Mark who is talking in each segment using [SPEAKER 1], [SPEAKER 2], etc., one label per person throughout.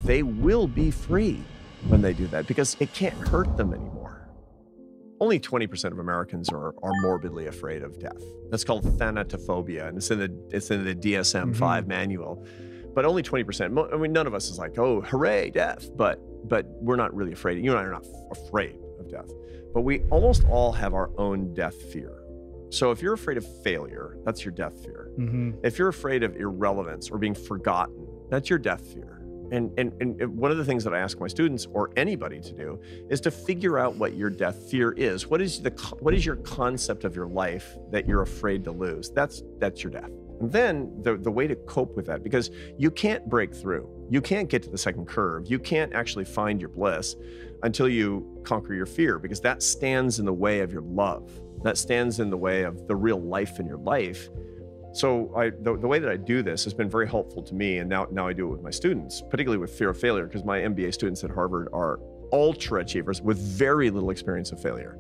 [SPEAKER 1] they will be free when they do that because it can't hurt them anymore. Only 20% of Americans are morbidly afraid of death. That's called thanatophobia, and it's in the DSM-5 manual. But only 20%. I mean, none of us is like, oh, hooray, death. But we're not really afraid. You and I are not afraid of death. But we almost all have our own death fear. So if you're afraid of failure, that's your death fear. If you're afraid of irrelevance or being forgotten, that's your death fear. And one of the things that I ask my students or anybody to do is to figure out what your death fear is. What is your concept of your life that you're afraid to lose? That's your death. And then the way to cope with that, because you can't break through. You can't get to the second curve. You can't actually find your bliss until you conquer your fear, because that stands in the way of your love. That stands in the way of the real life in your life. So the way that I do this has been very helpful to me, and now I do it with my students, particularly with fear of failure, because my MBA students at Harvard are ultra achievers with very little experience of failure.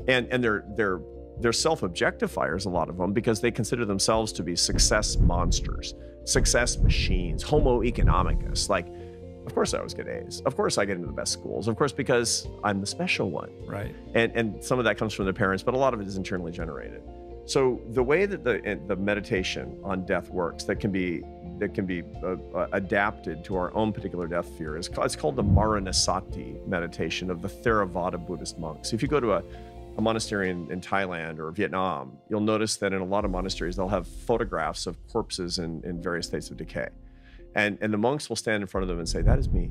[SPEAKER 1] And they're self-objectifiers, a lot of them, because they consider themselves to be success monsters, success machines, homo economicus. Like, of course I always get A's. Of course I get into the best schools. Of course, because I'm the special one. Right. And some of that comes from their parents, but a lot of it is internally generated. So the way that the meditation on death works that can be adapted to our own particular death fear it's called the Maranasati meditation of the Theravada Buddhist monks. If you go to a monastery in Thailand or Vietnam, you'll notice that in a lot of monasteries, they'll have photographs of corpses in various states of decay. And the monks will stand in front of them and say, that is me.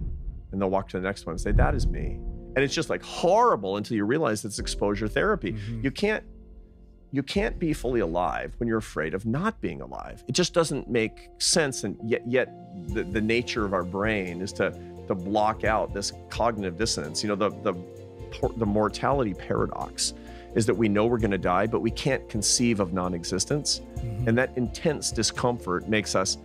[SPEAKER 1] And they'll walk to the next one and say, that is me. And it's just like horrible until you realize it's exposure therapy. You can't be fully alive when you're afraid of not being alive. It just doesn't make sense. And yet the nature of our brain is to block out this cognitive dissonance. You know, the mortality paradox is that we know we're going to die, but we can't conceive of non-existence. And that intense discomfort makes us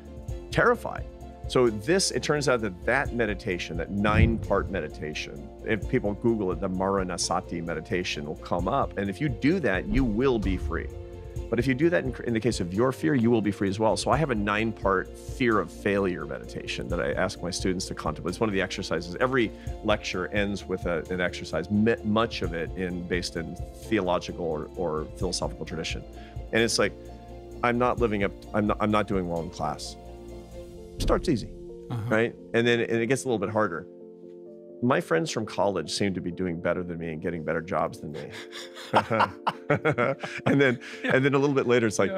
[SPEAKER 1] terrified. So it turns out that meditation, that 9-part meditation, if people Google it, the Maranasati meditation will come up. And if you do that, you will be free. But if you do that in the case of your fear, you will be free as well. So I have a 9-part fear of failure meditation that I ask my students to contemplate. It's one of the exercises. Every lecture ends with an exercise, much of it based in theological or philosophical tradition. And it's like, I'm not doing well in class. Starts easy, right? And then it gets a little bit harder. My friends from college seem to be doing better than me and getting better jobs than me. and then a little bit later, it's like,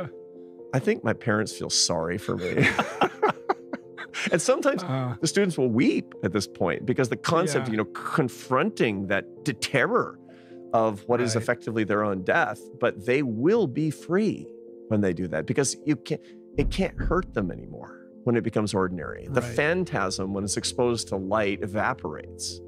[SPEAKER 1] I think my parents feel sorry for me. And sometimes the students will weep at this point because the concept, confronting the terror of what is effectively their own death, but they will be free when they do that because it can't hurt them anymore when it becomes ordinary. The phantasm, when it's exposed to light, evaporates.